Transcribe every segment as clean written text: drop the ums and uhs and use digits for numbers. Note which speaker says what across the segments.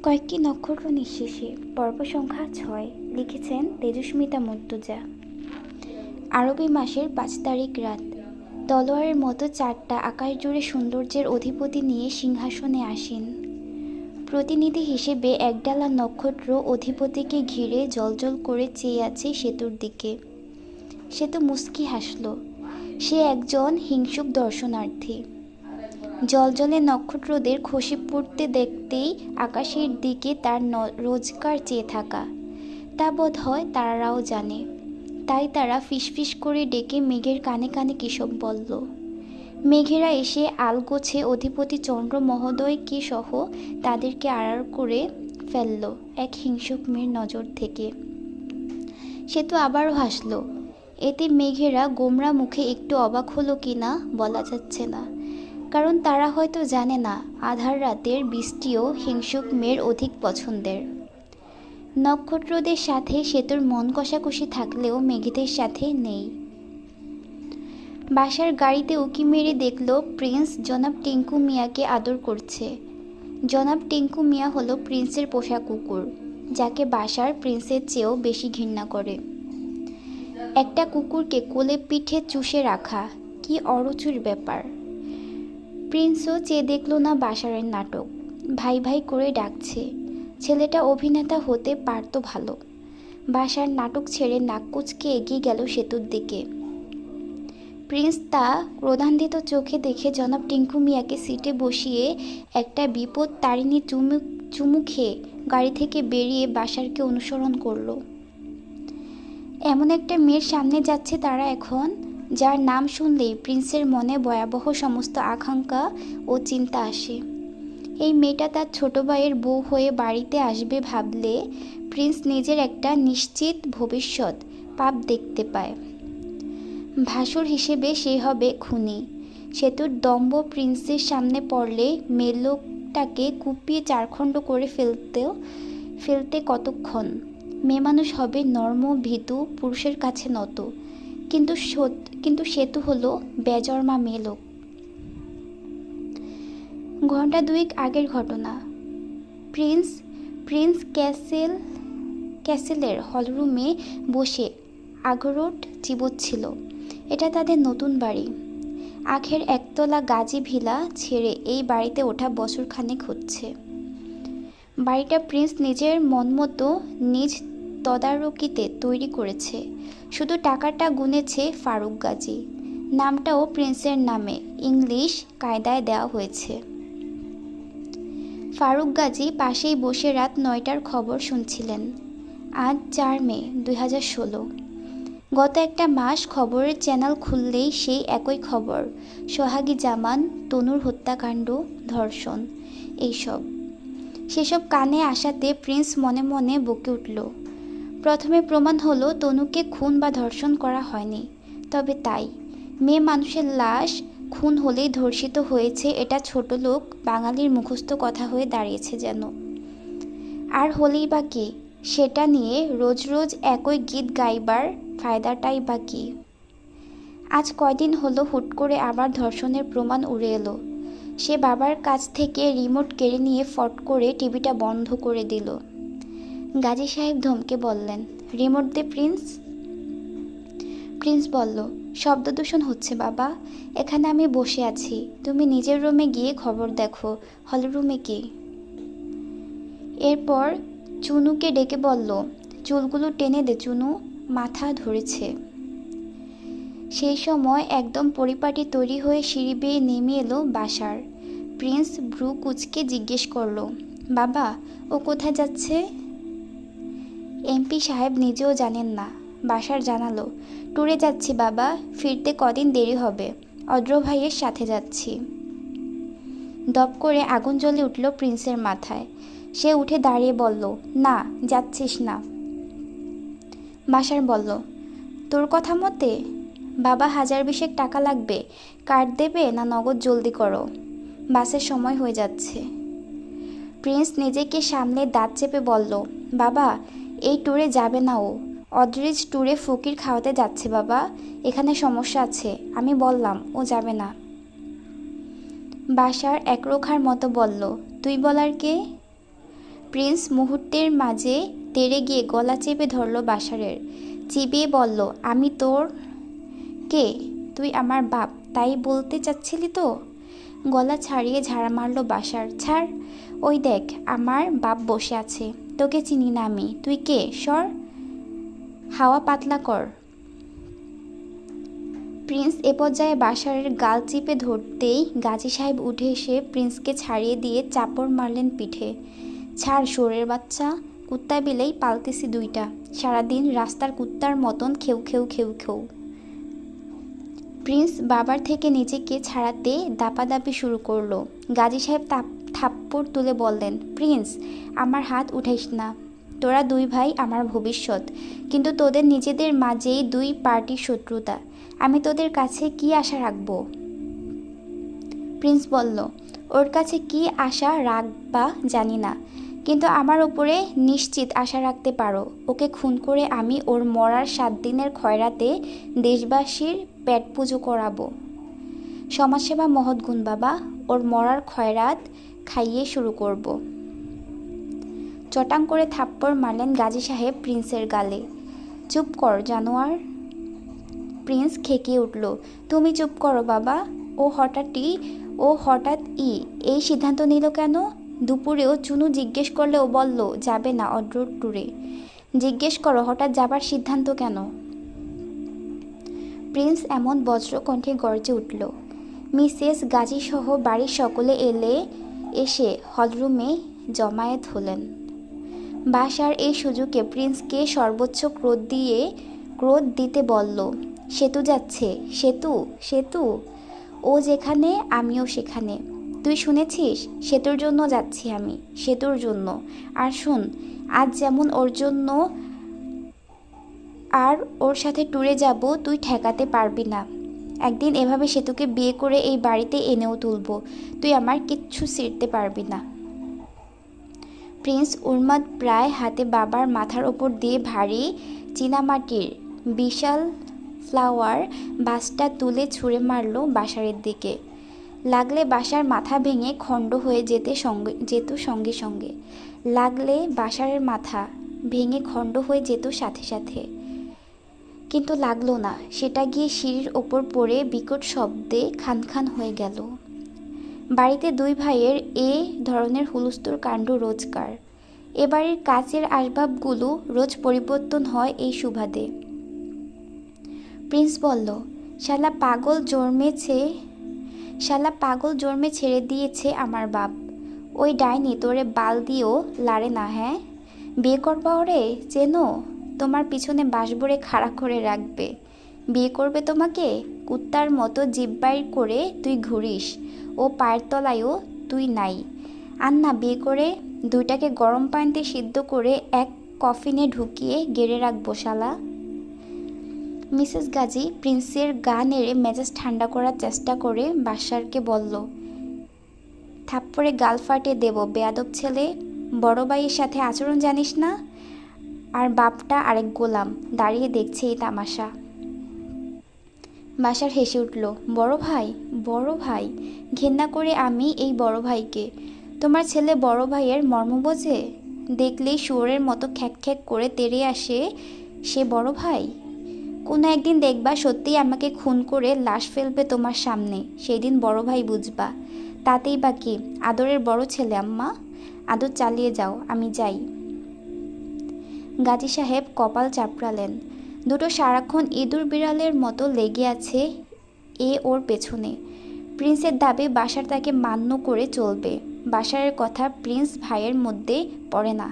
Speaker 1: কয়েকটি নক্ষত্র নিঃশেষে পর্ব সংখ্যা 6 লিখেছেন তেজস্মিতা মুর্তজা। আরবি মাসের 5 তারিখ রাত। তলোয়ারের মতো চারটা আকাশ জুড়ে সৌন্দর্যের অধিপতি নিয়ে সিংহাসনে আসীন। প্রতিনিধি হিসেবে একডালা নক্ষত্র অধিপতিকে ঘিরে জ্বলজ্বল করে চেয়ে আছে সেতুর দিকে। সেতু মুচকি হাসল। সে একজন হিংসুক দর্শনার্থী। জ্বলজ্বলে নক্ষত্রদের খসে পড়তে দেখতেই আকাশের দিকে তার রোজকার চেয়ে থাকা, তা বোধ হয় তারাও জানে। তাই তারা ফিসফিস করে ডেকে মেঘের কানে কানে কিসব বলল। মেঘেরা এসে আলগোছে অধিপতি চন্দ্র মহোদয়কে সহ তাদেরকে আড়াল করে ফেলল এক হিংসুক মেয়ের নজর থেকে। সেতু আবারও হাসল। এতে মেঘেরা গোমরা মুখে একটু অবাক হলো কিনা বলা যাচ্ছে না, কারণ তারা হয়তো জানে না আধার রাতের বৃষ্টিও হিংসুক মেয়ের অধিক পছন্দের। নক্ষত্রদের সাথে সেতুর মন কষাকষি থাকলেও মেঘেদের সাথে নেই। বাসার গাড়িতে উঁকি মেরে দেখল প্রিন্স জনাব টিঙ্কু মিয়াকে আদর করছে। জনাব টিঙ্কু মিয়া হলো প্রিন্সের পোষা কুকুর, যাকে বাসার প্রিন্সের চেয়েও বেশি ঘৃণা করে। একটা কুকুরকে কোলে পিঠে চুষে রাখা কি অরুচুর ব্যাপার। প্রিন্সও চেয়ে দেখল না বাসারের নাটক। ভাই ভাই করে ডাকছে। ছেলেটা অভিনেতা হতে পারত ভালো। বাসার নাটক ছেড়ে নাক কুচকে এগিয়ে গেল সেতুর দিকে। প্রিন্স তা ক্রোধান্বিত চোখে দেখে জনাব টিঙ্কু মিয়াকে সিটে বসিয়ে একটা বিপদ তারিণী চুমু খেয়ে গাড়ি থেকে বেরিয়ে বাসারকে অনুসরণ করল। এমন একটা মেয়ের সামনে যাচ্ছে তারা এখন, যার নাম শুনলেই প্রিন্সের মনে ভয়াবহ সমস্ত আকাঙ্ক্ষা ও চিন্তা আসে। এই মেয়েটা তার ছোট ভাইয়ের বউ হয়ে বাড়িতে আসবে ভাবলে প্রিন্স নিজের একটা নিশ্চিত ভবিষ্যৎ পাপ দেখতে পায়। ভাসুর হিসেবে সে হবে খুনি। সেতুর দম্ভ প্রিন্সের সামনে পড়লে মেয়েলোকটাকে কুপিয়ে চারখণ্ড করে ফেলতে কতক্ষণ। মেয়ে মানুষ হবে নর্ম ভীতু, পুরুষের কাছে নত। কিন্তু সেতু হলো বেজন্মা মেয়েলোক। ঘন্টা দুয়েক আগের ঘটনা। প্রিন্স ক্যাসেলের হলরুমে বসে আখরোট চিবোচ্ছিল। এটা তাদের নতুন বাড়ি। আখের একতলা গাজি ভিলা ছেড়ে এই বাড়িতে ওঠা বছরখানেক হচ্ছে। বাড়িটা প্রিন্স নিজের মনমতো নিজ তদারকিতে তৈরি করেছে। শুধু টাকাটা গুনেছে ফারুক গাজী। নামটাও প্রিন্সের নামে ইংলিশ কায়দায় দেওয়া হয়েছে। ফারুক গাজী পাশেই বসে রাত 9টার খবর শুনছিলেন। আজ 4 মে 2016। গত একটা মাস খবরের চ্যানেল খুললেই সেই একই খবর। সোহাগী জামান, তনুর হত্যাকাণ্ড, ধর্ষণ, এইসব। সেসব কানে আসাতে প্রিন্স মনে মনে বকে উঠল। প্রথমে প্রমাণ হলো তনুকে খুন বা ধর্ষণ করা হয়নি। তবে তাই মেয়ে মানুষের লাশ খুন হলেই ধর্ষিত হয়েছে, এটা ছোট লোক বাঙালির মুখস্থ কথা হয়ে দাঁড়িয়েছে যেন। আর হলেই বা কি, সেটা নিয়ে রোজ রোজ একই গীত গাইবার ফায়দাটাই বা কি। আজ কয়দিন হলো হুট করে আবার ধর্ষণের প্রমাণ উড়ে এলো। সে বাবার কাছ থেকে রিমোট কেড়ে নিয়ে ফট করে টিভিটা বন্ধ করে দিল। গাজী সাহেব ধমকে বললেন, রিমোট দে প্রিন্স। প্রিন্স বলল, শব্দদূষণ হচ্ছে বাবা, এখানে আমি বসে আছি, তুমি নিজের রুমে গিয়ে খবর দেখো হলরুমে কি। এরপর চুনুকে ডেকে বলল, চুলগুলো টেনে দে চুনু, মাথা ধরেছে। সেই সময় একদম পরিপাটি তৈরি হয়ে সিঁড়ি বেয়ে নেমে এলো বাসার। প্রিন্স ভ্রু কুচকে জিজ্ঞেস করল, বাবা ও কোথায় যাচ্ছে? এমপি সাহেব নিজেও জানেন না। বাসার জানালো, ট্যুরে যাচ্ছি বাবা, ফিরতে কদিন দেরি হবে, অদ্র ভাইয়ের সাথে যাচ্ছি। দপ করে আগুন জ্বলে উঠল প্রিন্সের মাথায়। সে উঠে দাঁড়িয়ে বলল, না যাচ্ছিস না। বাসার বলল, তোর কথা মতে? বাবা 1000-20 টাকা লাগবে, কার্ড দেবে না নগদ? জলদি করো, বাসের সময় হয়ে যাচ্ছে। প্রিন্স নিজেকে সামনে দাঁত চেপে বলল, বাবা এই ট্যুরে যাবে না ও, অদ্রিজ ট্যুরে ফকির খাওয়াতে যাচ্ছে বাবা, এখানে সমস্যা আছে, আমি বললাম ও যাবে না। বাসার একরোখার মতো বলল, তুই বলার কে? প্রিন্স মুহূর্তের মাঝে তেড়ে গিয়ে গলা চেপে ধরল বাশারের, চিবিয়ে বলল, আমি তোর কে? তুই আমার বাপ, তাই বলতে চাচ্ছিলি তো? গলা ছাড়িয়ে ঝাড়া মারল বাশার। ছাড়, ওই দেখ আমার বাপ বসে আছে, তোকে চিনি না আমি, তুই কে? সর, হাওয়া পাতলা কর। প্রিন্স এ পর্যায়ে বাশারের গাল চিপে ধরতেই গাজী সাহেব উঠে এসে প্রিন্সকে ছাড়িয়ে দিয়ে চাপড় মারলেন পিঠে। ছাড় শুয়োরের বাচ্চা, কুত্তা বিলেই পালতেছি দুইটা, সারাদিন রাস্তার কুত্তার মতন খেউ খেউ খেউ খেউ। প্রিন্স বাবার থেকে নিজেকে ছাড়াতে দাপাদাপি শুরু করলো। গাজী সাহেব থাপ্পড় তুলে বললেন, প্রিন্স আমার হাত উঠাইস না, তোরা দুই ভাই আমার ভবিষ্যৎ, কিন্তু তোদের নিজেদের মাঝেই দুই পার্টির শত্রুতা, আমি তোদের কাছে কি আশা রাখবো? প্রিন্স বলল, ওর কাছে কি আশা রাখবা জানি না, কিন্তু আমার উপরে নিশ্চিত আশা রাখতে পারো, ওকে খুন করে আমি ওর মরার 7 দিনের খয়রাতে দেশবাসীর পেট পুজো করাবো। সমাজসেবা মহৎ গুণ বাবা, ওর মরার খয়রাত খাইয়ে শুরু করব। চটাং করে থাপ্পড় মারলেন গাজী সাহেব প্রিন্সের গালে। চুপ কর জানোয়ার। প্রিন্স খেকিয়ে উঠল, তুমি চুপ করো বাবা। ও হঠাৎ এই সিদ্ধান্ত নিল কেন? দুপুরেও চুনু জিজ্ঞেস করলে ও বলল যাবে না অড্রোর ট্যুরে। জিজ্ঞেস করো হঠাৎ যাবার সিদ্ধান্ত কেন? প্রিন্স এমন বজ্র কণ্ঠে গর্জে উঠল। মিসেস গাজী সহ বাড়ির সকলে এসে হলরুমে জমায়েত হলেন। বাশার এই সুযোগে প্রিন্সকে সর্বোচ্চ ক্রোধ দিতে বলল, সেতু যাচ্ছে, সেতু সেতু, ও যেখানে আমিও সেখানে, তুই শুনেছিস? সেতুর জন্য যাচ্ছি আমি, সেতুর জন্য। আর শোন, আজ যেমন ওর জন্য আর ওর সাথে ট্যুরে যাব তুই ঠেকাতে পারবি না। একদিন এভাবে সেতুকে বিয়ে করে এই বাড়িতে এনেও তুলব, তুই আমার কিচ্ছু ছিঁড়তে পারবি না। প্রিন্স উন্মাদ প্রায় হাতে বাবার মাথার ওপর দিয়ে ভারী চীনামাটির বিশাল ফ্লাওয়ার বাসটা তুলে ছুঁড়ে মারল বাশারের দিকে। লাগলে বাসার মাথা ভেঙে খণ্ড হয়ে যেত সঙ্গে সঙ্গে, লাগলে বাশারের মাথা ভেঙে খণ্ড হয়ে যেত সাথে সাথে। কিন্তু লাগলো না, সেটা গিয়ে সিঁড়ির ওপর পড়ে বিকট শব্দে খানখান হয়ে গেল। বাড়িতে দুই ভাইয়ের এ ধরনের হুলস্থুল কাণ্ড রোজকার। এ বাড়ির কাচের আসবাবগুলো রোজ পরিবর্তন হয় এই সুবাদে। প্রিন্স বলল, শালা পাগল জন্মে ছেড়ে দিয়েছে আমার বাপ। ওই ডাইনি তোরে বাল দিয়েও লাড়ে না। হ্যাঁ, বিয়ে করবা ওরে? চেনো? তোমার পিছনে বাঁশবরে খাড়া করে রাখবে। বিয়ে করবে তোমাকে? কুত্তার মতো জিভ বাইর করে তুই ঘুরিস, ও পায়ের তলায়ও তুই নাই। আর না, বিয়ে করে দুইটাকে গরম পানিতে সিদ্ধ করে এক কফিনে ঢুকিয়ে গেড়ে রাখবো শালা। মিসেস গাজী প্রিন্সের গা নেড়ে মেজাজ ঠান্ডা করার চেষ্টা করে বাশারকে বলল, থাপ্পড়ে গাল ফাটিয়ে দেব বেয়াদব ছেলে, বড় ভাইয়ের সাথে আচরণ জানিস না? আর বাপটা আরেক গোলাম, দাঁড়িয়ে দেখছে এই তামাশা। বাশার হেসে উঠল, বড় ভাই, ঘেন্না করে আমি এই বড় ভাইকে। তোমার ছেলে বড় ভাইয়ের মর্ম বোঝে? দেখলেই শুয়োরের মতো খ্যাক খ্যাক করে তেড়ে আসে সে বড় ভাই। কোনো একদিন দেখবা সত্যিই আমাকে খুন করে লাশ ফেলবে তোমার সামনে, সেই দিন বড় ভাই বুঝবা। তাতেই বা কি, আদরের বড় ছেলে আম্মা, আদর চালিয়ে যাও, আমি যাই। গাজী সাহেব কপাল চাপড়ালেন। দুটো সারাক্ষণ ইঁদুর বিড়ালের মতো লেগে আছে ওর পেছনে। প্রিন্সের দাবি বাশার তাকে মান্য করে চলবে। বাশারের কথা প্রিন্স ভাইয়ের মধ্যে পড়ে না।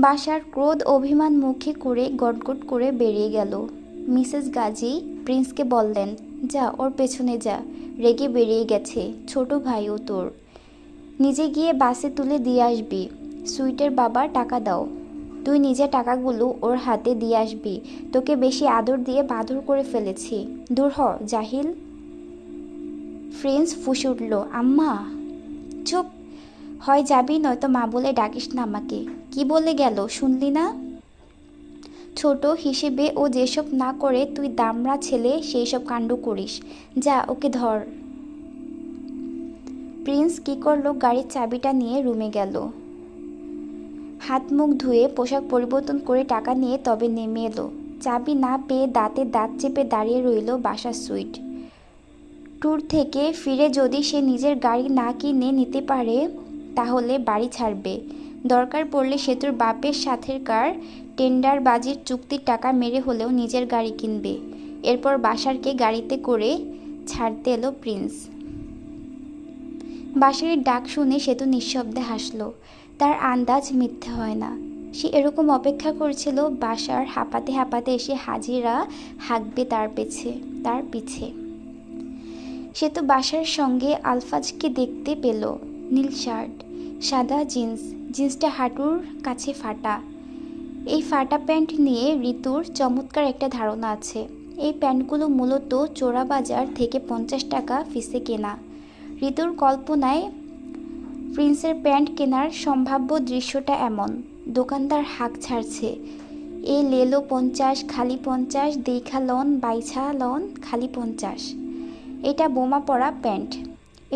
Speaker 1: বাশার ক্রোধ অভিমান মুখে করে গটগট করে বেরিয়ে গেল। মিসেস গাজী প্রিন্সকে বললেন, যা ওর পেছনে যা, রেগে বেরিয়ে গেছে, ছোট ভাইও তোর। নিজে গিয়ে বাসে তুলে দিয়ে আসবি। সুইটের বাবা টাকা দাও, তুই নিজে টাকাগুলো ওর হাতে দিয়ে আসবি। তোকে বেশি আদর দিয়ে বাদর করে ফেলেছি, দূর হ জাহিল। প্রিন্স ফুঁসে উঠল, আম্মা। চুপ, হয় যাবি নয়তো মা বলে ডাকিস না আমাকে। কি বলে গেল শুনলি না? ছোট হিসেবে ও যেসব না করে তুই দামড়া ছেলে সেই সব কাণ্ড করিস। যা, ওকে ধর। প্রিন্স কী করলো, গাড়ির চাবিটা নিয়ে রুমে গেল। হাত মুখ ধুয়ে পোশাক পরিবর্তন করে টাকা নিয়ে তবে নেমে এলো। চাবি না পেয়ে দাঁতে দাঁত চেপে দাঁড়িয়ে রইল বাসার সুইট। ট্যুর থেকে ফিরে যদি সে নিজের গাড়ি না কিনে নিতে পারে তাহলে বাড়ি ছাড়বে। দরকার পড়লে সেতুর বাপের সাথেকার টেন্ডারবাজির চুক্তির টাকা মেরে হলেও নিজের গাড়ি কিনবে। এরপর বাসারকে গাড়িতে করে ছাড়তে এলো প্রিন্স। বাসারের ডাক শুনে সেতু নিঃশব্দে হাসল। তার আন্দাজ মিথ্যে হয় না। সে এরকম অপেক্ষা করছিল বাসার হাঁপাতে হাঁপাতে এসে হাজিরা হাঁকবে তার পিছে। সেতু বাসার সঙ্গে আলফাজকে দেখতে পেল। নীল শার্ট, সাদা জিন্সটা হাঁটুর কাছে ফাটা। এই ফাটা প্যান্ট নিয়ে ঋতুর চমৎকার একটা ধারণা আছে। এই প্যান্টগুলো মূলত চোরাবাজার থেকে 50 টাকা পিসে কেনা। ঋতুর কল্পনায় প্রিন্সের প্যান্ট কেনার সম্ভাব্য দৃশ্যটা এমন: দোকানদার হাঁক ছাড়ছে, এ লেলো 50, খালি 50, দেখা লন, বাইছা লন, খালি 50। এটা বোমা পড়া প্যান্ট,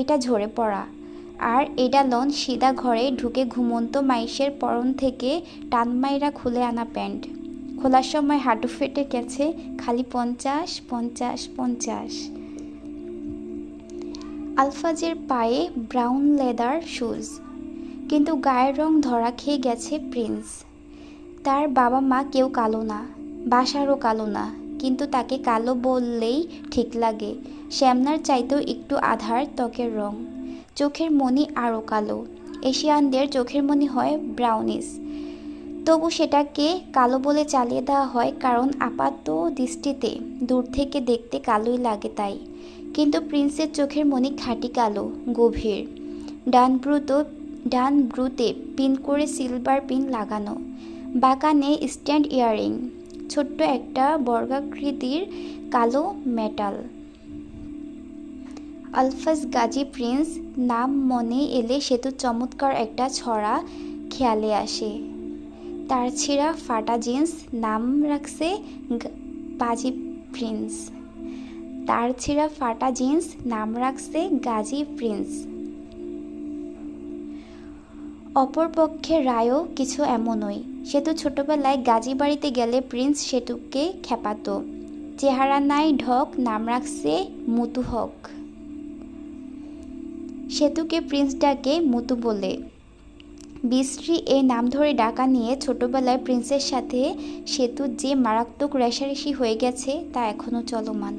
Speaker 1: এটা ঝরে পড়া, আর এটা লন সিধা ঘরে ঢুকে ঘুমন্ত মাইশের পরন থেকে টানমাইরা খুলে আনা প্যান্ট। খোলার সময় হাঁটু ফেটে গেছে, খালি 50, 50, 50। আলফাজের পায়ে ব্রাউন লেদার শুজ, কিন্তু গায়ের রং ধরা খেয়ে গেছে প্রিন্স। তার বাবা মা কেউ কালো না, বাসারও কালো না, কিন্তু তাকে কালো বললেই ঠিক লাগে। শ্যামনার চাইতেও একটু আধার ত্বকের রং, চোখের মণি আরও কালো। এশিয়ানদের চোখের মণি হয় ব্রাউনিশ, তবু সেটাকে কালো বলে চালিয়ে দেওয়া হয় কারণ আপাত দৃষ্টিতে দূর থেকে দেখতে কালোই লাগে তাই। কিন্তু প্রিন্সের চোখের মণি খাঁটি কালো, গভীর। ডান ব্রুতে পিন করে সিলভার পিন লাগানো, বাঁকানে স্ট্যান্ড ইয়ারিং, ছোট্ট একটা বর্গাকৃতির কালো মেটাল। আলফাজ গাজী প্রিন্স নাম মনে এলে সেতু চমৎকার একটা ছড়া খেয়ালে আসে। তার ছিঁড়া ফাটা জিন্স নাম রাখছে গাজী প্রিন্স। অপরপক্ষে রায়ও কিছু এমনই। সেতু ছোটবেলায় গাজী বাড়িতে গেলে প্রিন্স সেতুকে খেপাতো। চেহারা নাই ঢক, নাম রাখছে মুতু হক। সেতুকে প্রিন্স ডাকে মুতু বলে। বিশ্রী এই নাম ধরে ডাকা নিয়ে ছোটবেলায় প্রিন্সের সাথে সেতুর যে মারাত্মক রেষারেষি হয়ে গেছে তা এখনও চলমান।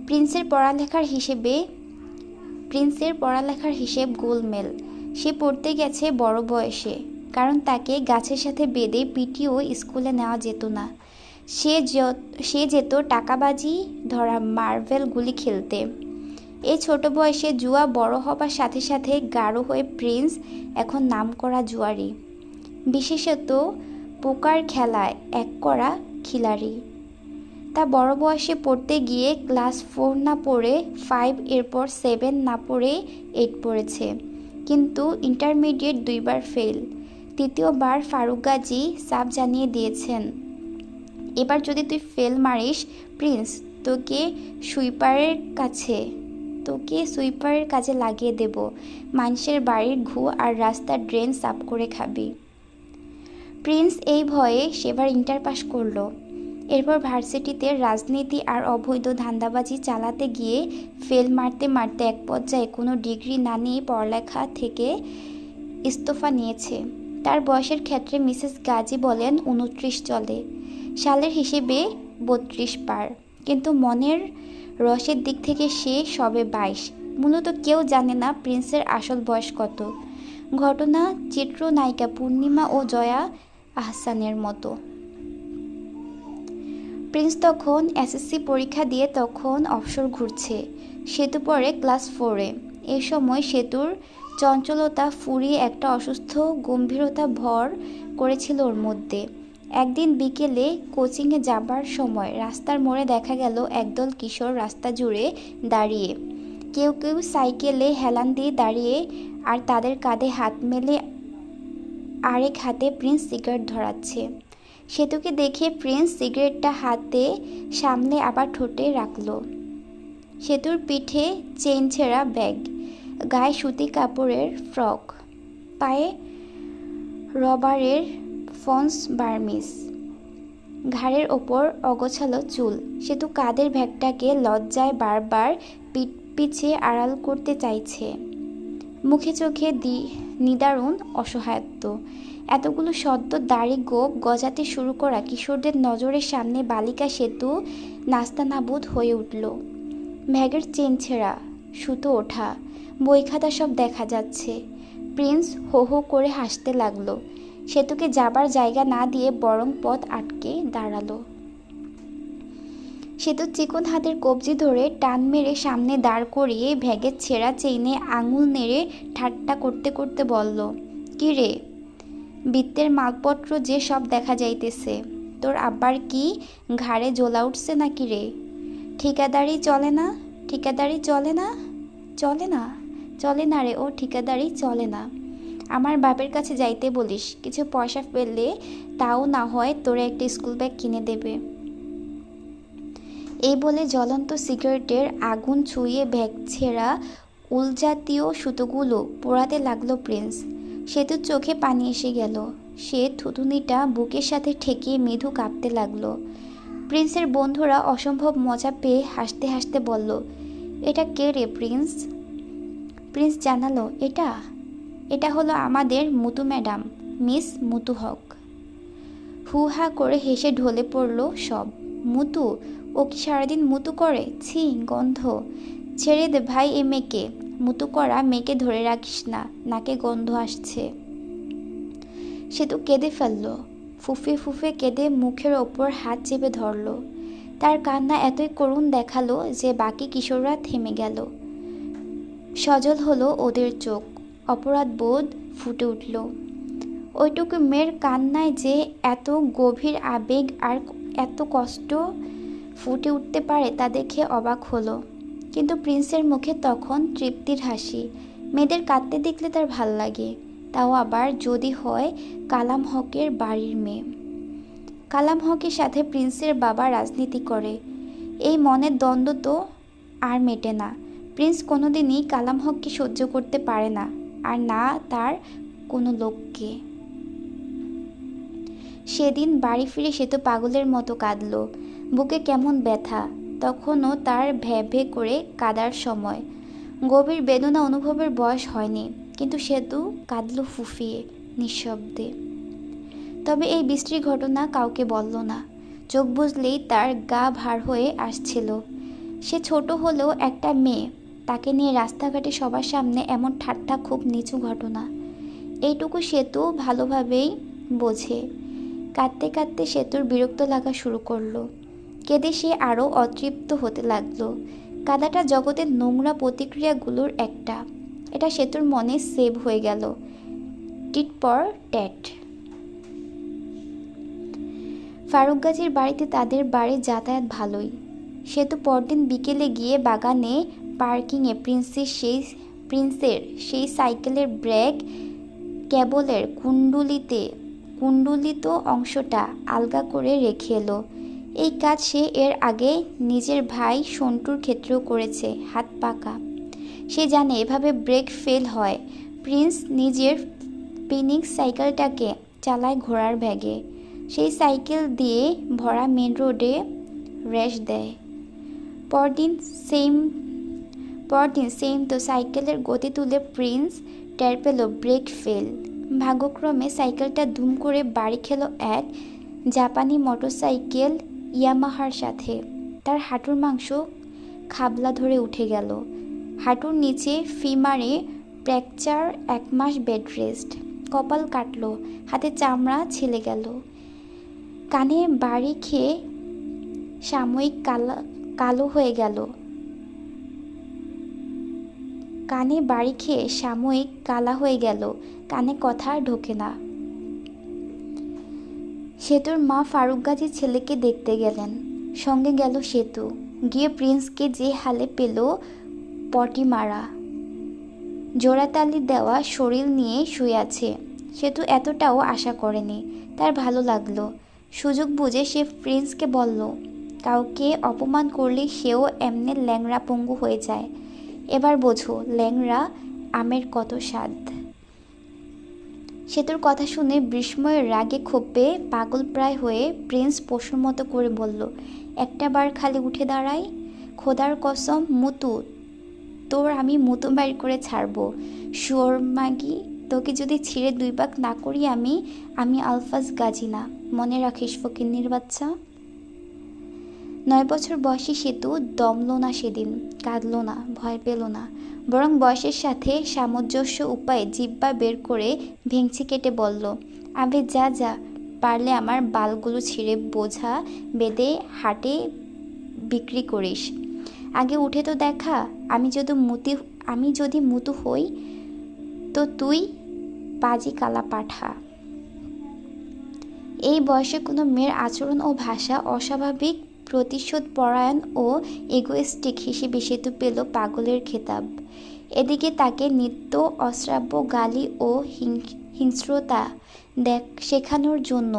Speaker 1: প্রিন্সের পড়ালেখার হিসেব গোলমেল। সে পড়তে গেছে বড় বয়সে, কারণ তাকে গাছের সাথে বেঁধে পিটিও স্কুলে নেওয়া যেত না। সে যেত টাকাবাজি ধরা মার্বেল গুলি খেলতে। এই ছোট বয়সে জুয়া বড় হবার সাথে সাথে গাঢ় হয়ে প্রিন্স এখন নামকরা জুয়ারি, বিশেষত পোকার খেলায় এককরা খিলাড়ি। তা বড় বয়সে পড়তে গিয়ে ক্লাস 4 না পড়ে 5, এরপর 7 না পড়ে 8 পড়েছে, কিন্তু ইন্টারমিডিয়েট 2 বার ফেল। তৃতীয়বার ফারুক গাজী সাফ জানিয়ে দিয়েছেন, এবার যদি তুই ফেল মারিস প্রিন্স, তোকে সুইপারের কাজে লাগিয়ে দেব। মানুষের বাড়ির ঘু আর রাস্তার ড্রেন সাফ করে খাবি। প্রিন্স এই ভয়ে সেবার ইন্টার পাস করলো। এরপর ভার্সিটিতে রাজনীতি আর অবৈধ ধান্দাবাজি চালাতে গিয়ে ফেল মারতে মারতে এক পর্যায়ে কোনো ডিগ্রি না নিয়ে পড়ালেখা থেকে ইস্তফা নিয়েছে। তার বয়সের ক্ষেত্রে মিসেস গাজী বলেন 29 চলে, সালের হিসেবে 32 পার, কিন্তু মনের রসের দিক থেকে সে সবে 22। মূলত কেউ জানে না প্রিন্সের আসল বয়স কত। ঘটনা চিত্রনায়িকা পূর্ণিমা ও জয়া আহসানের মতো। প্রিন্স তখন এসএসসি পরীক্ষা দিয়ে তখন অবসর ঘুরছে। সেতু পড়ে ক্লাস 4-এ। এই সময় সেতুর চঞ্চলতা ফুরিয়ে একটা অসুস্থ গম্ভীরতা ভর করেছিল ওর মধ্যে। একদিন বিকেলে কোচিংয়ে যাবার সময় রাস্তার মোড়ে দেখা গেল একদল কিশোর রাস্তা জুড়ে দাঁড়িয়ে। কেউ কেউ সাইকেলে হেলান দিয়ে দাঁড়িয়ে, আর তাদের কাঁধে হাত মেলে আরেক হাতে প্রিন্স সিগারেট ধরাচ্ছে। সেতুকে দেখে প্রিন্স সিগারেটটা হাতে সামলে আবার ঠোঁটে রাখল। সেতুর পিঠে চেইন ছেঁড়া ব্যাগ, গায়ে সুতি কাপড়ের ফ্রক, পায়ে রবারের ফন্স বার্মিস, ঘাড়ের ওপর অগোছালো চুল। সেতু কাঁধের ব্যাগটাকে লজ্জায় বারবার পিছে আড়াল করতে চাইছে। মুখে চোখে নিদারুণ অসহায়ত্ব। এতগুলো সদ্য দাড়ি গোঁফ গজাতে শুরু করা কিশোরদের নজরের সামনে বালিকা সেতু নাস্তানাবুদ হয়ে উঠল। ব্যাগের চেন ছেঁড়া, সুতো ওঠা, বই খাতা সব দেখা যাচ্ছে। প্রিন্স হো হো করে হাসতে লাগলো। সেতুকে যাবার জায়গা না দিয়ে বরং পথ আটকে দাঁড়ালো। সেতুর চিকন হাতের কবজি ধরে টান মেরে সামনে দাঁড় করিয়ে ব্যাগের ছেঁড়া চেইনে আঙুল নেড়ে ঠাট্টা করতে করতে বলল, কি রে, বৃত্তের মালপত্র যে সব দেখা যাইতেছে, তোর আব্বার কি ঘাড়ে জ্বলা উঠছে নাকি রে? ঠিকাদারি চলে না? ঠিকাদারি চলে না? চলে না? চলে না রে, ও ঠিকাদারি চলে না। আমার বাপের কাছে যাইতে বলিস, কিছু পয়সা পেলে তাও না হয় তোরে একটা স্কুল ব্যাগ কিনে দেবে। এই বলে জ্বলন্ত সিগারেটের আগুন ছুঁয়ে ব্যাগ ছেঁড়া উলজাতীয় সুতোগুলো পোড়াতে লাগলো প্রিন্স। সেতুর চোখে পানি এসে গেল। সে থুতুনিটা বুকের সাথে ঠেকিয়ে মৃদু কাঁপতে লাগলো। প্রিন্সের বন্ধুরা অসম্ভব মজা পেয়ে হাসতে হাসতে বলল, এটা কে রে প্রিন্স? প্রিন্স জানালো, এটা হলো আমাদের মুতু ম্যাডাম, মিস মুতু হক। হু হা করে হেসে ঢলে পড়ল সব। মুতু? ও কি সারাদিন মুতু করে? ছি, গন্ধ। ছেড়ে দে ভাই এ মেয়েকে, মুতু করা মেয়েকে ধরে রাখিস না, নাকে গন্ধ আসছে। সে তো কেঁদে ফেলল। ফুফে ফুফে কেঁদে মুখের ওপর হাত চেপে ধরল। তার কান্না এতই করুণ দেখালো যে বাকি কিশোররা থেমে গেল। সজল হলো ওদের চোখ। অপরাধ বোধ ফুটে উঠল। ওইটুকু মেয়ের কান্নায় যে এত গভীর আবেগ আর এত কষ্ট ফুটে উঠতে পারে তা দেখে অবাক হলো। কিন্তু প্রিন্সের মুখে তখন তৃপ্তির হাসি। মেয়েদের কাঁদতে দেখলে তার ভাল লাগে, তাও আবার যদি হয় কালাম হকের বাড়ির মেয়ে। কালাম হকের সাথে প্রিন্সের বাবা রাজনীতি করে। এই মনের দ্বন্দ্ব তো আর মেটে না। প্রিন্স কোনোদিনই কালাম হককে সহ্য করতে পারে না, আর না তার কোনো লোককে। সেদিন বাড়ি ফিরে সে তো পাগলের মতো কাঁদল। বুকে কেমন ব্যথা, তখনও তার ভ্যাঁ ভ্যাঁ করে কাঁদার সময়। গভীর বেদনা অনুভবের বয়স হয়নি, কিন্তু সে তো কাঁদল ফুফিয়ে, নিঃশব্দে। তবে এই বিশ্রী ঘটনা কাউকে বলল না। চোখ বুঝলেই তার গা ভার হয়ে আসছিল। সে ছোট হলেও একটা মেয়ে, তাকে নিয়ে রাস্তাঘাটে সবার সামনে এমন ঠাট্টা খুব নিচু ঘটনা। এইটুকু সেতু ভালোভাবেই বোঝে। কাঁদতে কাঁদতে সেতুর বিরক্ত লাগা শুরু করলো। কেঁদে সে আরও অতৃপ্ত হতে লাগলো। কাদাটা জগতের নোংরা প্রতিক্রিয়াগুলোর একটা, এটা সেতুর মনে সেভ হয়ে গেল। Tit for tat. ফারুক গাজীর বাড়িতে তাদের বাড়ির যাতায়াত ভালোই। সেতু পরদিন বিকেলে গিয়ে বাগানে পার্কিংয়ে প্রিন্সের সেই সাইকেলের ব্রেক কেবলের কুণ্ডুলিত অংশটা আলগা করে রেখে এলো। এই কাজ সে এর আগে নিজের ভাই সন্টুর ক্ষেত্রেও করেছে, হাত পাকা। সে জানে এভাবে ব্রেক ফেল হয়। প্রিন্স নিজের ফিনিক্স সাইকেলটাকে চালায় ঘোড়ার ব্যাগে। সেই সাইকেল দিয়ে ভরা মেন রোডে রেশ দেয়। পরদিন সেম তো সাইকেলের গতি তুলে প্রিন্স টের পেল ব্রেক ফেল। ভাগ্যক্রমে সাইকেলটা ধুম করে বাড়ি খেল এক জাপানি মোটরসাইকেল ইয়ামাহার সাথে। তার হাঁটুর মাংস খাবলা ধরে উঠে গেল। হাঁটুর নিচে ফিমারে ফ্র্যাকচার, 1 মাস বেড রেস্ট। কপাল কাটল, হাতে চামড়া ছেলে গেল। কানে বাড়ি খেয়ে সাময়িক কালো হয়ে গেল। কানে বাড়ি খেয়ে সাময়িক কালা হয়ে গেল, কানে কথা ঢোকে না। সেতুর মা ফারুক গাজীর ছেলেকে দেখতে গেলেন, সঙ্গে গেল সেতু। গিয়ে প্রিন্সকে যে হালে পেল, পটি মারা, জোড়াতালি দেওয়া শরীর নিয়ে শুয়ে আছে। সেতু এতটাও আশা করেনি। তার ভালো লাগলো। সুযোগ বুঝে সে প্রিন্সকে বলল, কাউকে অপমান করলে সেও এমনি ল্যাংড়া পঙ্গু হয়ে যায়। এবার বোঝো ল্যাংড়া আমের কত স্বাদ। সেতুর কথা শুনে বিস্ময়ের রাগে ক্ষোভে পাগল প্রায় হয়ে প্রিন্স পশুর মতো করে বলল, একটা বার খালি উঠে দাঁড়াই, খোদার কসম মুতু, তোর আমি মুতু বাইর করে ছাড়বো। শুয়োর মাগি, তোকে যদি ছিঁড়ে 2 ভাগ না করি আমি আলফাজ গাজী না, মনে রাখিস ফকিন্নির বাচ্চা। 9 বছর বয়সী সেতু দমল না সেদিন, কাঁদল না, ভয় পেল না, বরং বয়সের সাথে সামঞ্জস্য উপায়ে জিহ্বা বের করে ভেঙচি কেটে বলল, আবে যা যা, পারলে আমার বালগুলো ছিঁড়ে বোঝা বেঁধে হাটে বিক্রি করিস। আগে উঠে তো দেখা, আমি যদি মুতু হই তো তুই পাজি কালা পাঠা। এই বয়সে কোনো মেয়ের আচরণ ও ভাষা অস্বাভাবিক প্রতিশোধ পরায়ণ ও ইগোয়েস্টিক হিসেবে সেতু পেল পাগলের খেতাব। এদিকে তাকে নিত্য অশ্রাব্য গালি ও হিংস্রতা শেখানোর জন্য